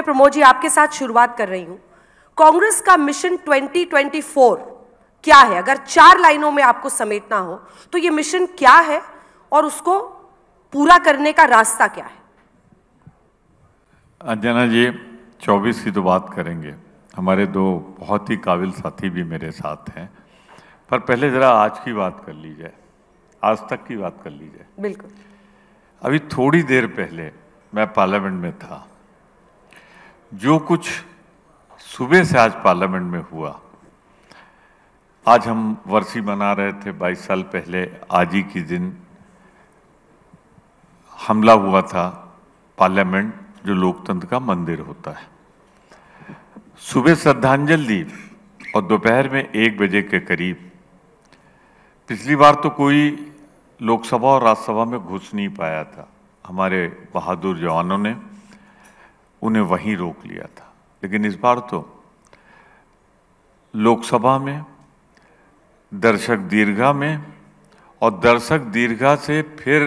प्रमोद जी आपके साथ शुरुआत कर रही हूं। कांग्रेस का मिशन 2024 क्या है? अगर 4 लाइनों में आपको समेटना हो तो ये मिशन क्या है और उसको पूरा करने का रास्ता क्या है? अंजना जी 24 की तो बात करेंगे, हमारे दो बहुत ही काबिल साथी भी मेरे साथ हैं, पर पहले जरा आज की बात कर ली जाए, आज तक की बात कर ली जाए। बिल्कुल। अभी थोड़ी देर पहले मैं पार्लियामेंट में था। जो कुछ सुबह से आज पार्लियामेंट में हुआ, आज हम वर्षी मना रहे थे 22 साल पहले आज ही के दिन हमला हुआ था पार्लियामेंट, जो लोकतंत्र का मंदिर होता है। सुबह श्रद्धांजलि दी और दोपहर में 1 बजे के करीब, पिछली बार तो कोई लोकसभा और राज्यसभा में घुस नहीं पाया था, हमारे बहादुर जवानों ने उन्हें वहीं रोक लिया था। लेकिन इस बार तो लोकसभा में, दर्शक दीर्घा में और दर्शक दीर्घा से फिर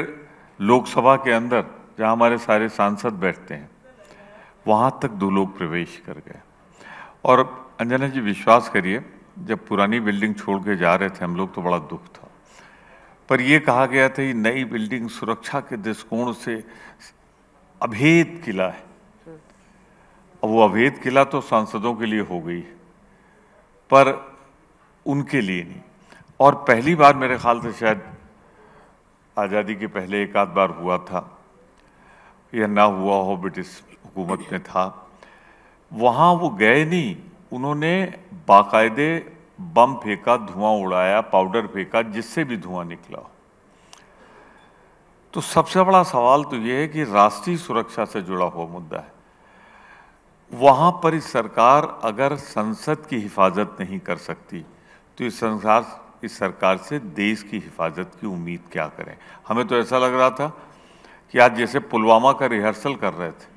लोकसभा के अंदर जहां हमारे सारे सांसद बैठते हैं, वहां तक 2 लोग प्रवेश कर गए। और अंजना जी विश्वास करिए, जब पुरानी बिल्डिंग छोड़ के जा रहे थे हम लोग तो बड़ा दुख था, पर यह कहा गया था कि नई बिल्डिंग सुरक्षा के दृष्टिकोण से अभेद किला है। अब वो अभेद किला तो सांसदों के लिए हो गई, पर उनके लिए नहीं। और पहली बार मेरे ख्याल से शायद आज़ादी के पहले एक आध बार हुआ था, यह ना हुआ हो, ब्रिटिश हुकूमत में था, वहाँ वो गए नहीं, उन्होंने बाकायदे बम फेंका, धुआं उड़ाया, पाउडर फेंका, जिससे भी धुआं निकला। तो सबसे बड़ा सवाल तो ये है कि राष्ट्रीय सुरक्षा से जुड़ा हुआ मुद्दा है। वहाँ पर इस सरकार अगर संसद की हिफाजत नहीं कर सकती तो इस सरकार से देश की हिफाजत की उम्मीद क्या करें। हमें तो ऐसा लग रहा था कि आज जैसे पुलवामा का रिहर्सल कर रहे थे,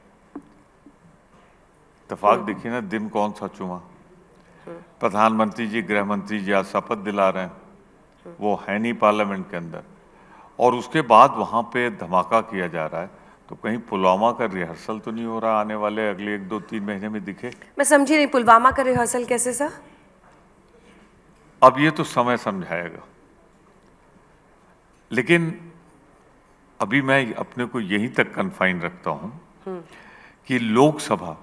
इत्तेफाक देखिए ना, दिन कौन सा चुमा, प्रधानमंत्री जी, गृह मंत्री जी आज शपथ दिला रहे हैं, वो है नहीं पार्लियामेंट के अंदर, और उसके बाद वहाँ पे धमाका किया जा रहा है। तो कहीं पुलवामा का रिहर्सल तो नहीं हो रहा आने वाले अगले 1, 2, 3 महीने में दिखे? मैं समझी नहीं, पुलवामा का रिहर्सल कैसे सर? अब ये तो समय समझाएगा, लेकिन अभी मैं अपने को यहीं तक कन्फाइन रखता हूं कि लोकसभा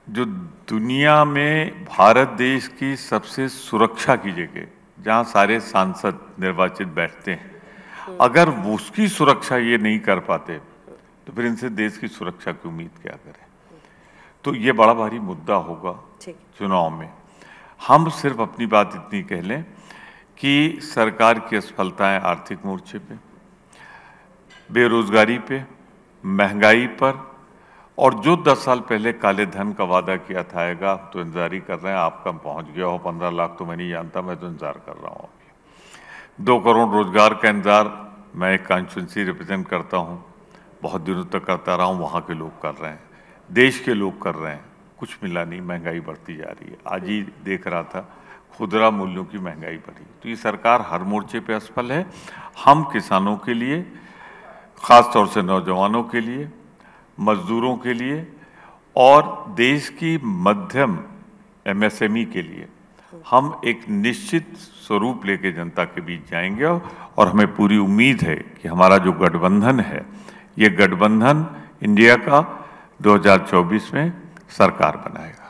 जो दुनिया में भारत देश की सबसे सुरक्षा की जगह, जहां सारे सांसद निर्वाचित बैठते हैं, अगर उसकी सुरक्षा ये नहीं कर पाते तो फिर इनसे देश की सुरक्षा की उम्मीद क्या करें। तो ये बड़ा भारी मुद्दा होगा चुनाव में। हम सिर्फ अपनी बात इतनी कह लें कि सरकार की असफलताएं आर्थिक मोर्चे पे, बेरोजगारी पे, महंगाई पर, और जो 10 साल पहले काले धन का वादा किया था आएगा, तो इंतजार ही कर रहे हैं। आपका पहुंच गया हो 15 लाख तो मैं नहीं जानता, मैं तो इंतजार कर रहा हूँ। अभी 2 करोड़ रोजगार का इंतजार मैं एक कॉन्स्टिट्यूंसी रिप्रेजेंट करता हूँ, बहुत दिनों तक करता रहा हूँ, वहाँ के लोग कर रहे हैं, देश के लोग कर रहे हैं, कुछ मिला नहीं, महंगाई बढ़ती जा रही है। आज ही देख रहा था खुदरा मूल्यों की महंगाई बढ़ी। तो ये सरकार हर मोर्चे पे असफल है। हम किसानों के लिए, खास तौर से नौजवानों के लिए, मजदूरों के लिए और देश की मध्यम MSME के लिए हम एक निश्चित स्वरूप लेके जनता के बीच जाएंगे, और हमें पूरी उम्मीद है कि हमारा जो गठबंधन है, ये गठबंधन इंडिया का 2024 में सरकार बनाएगा।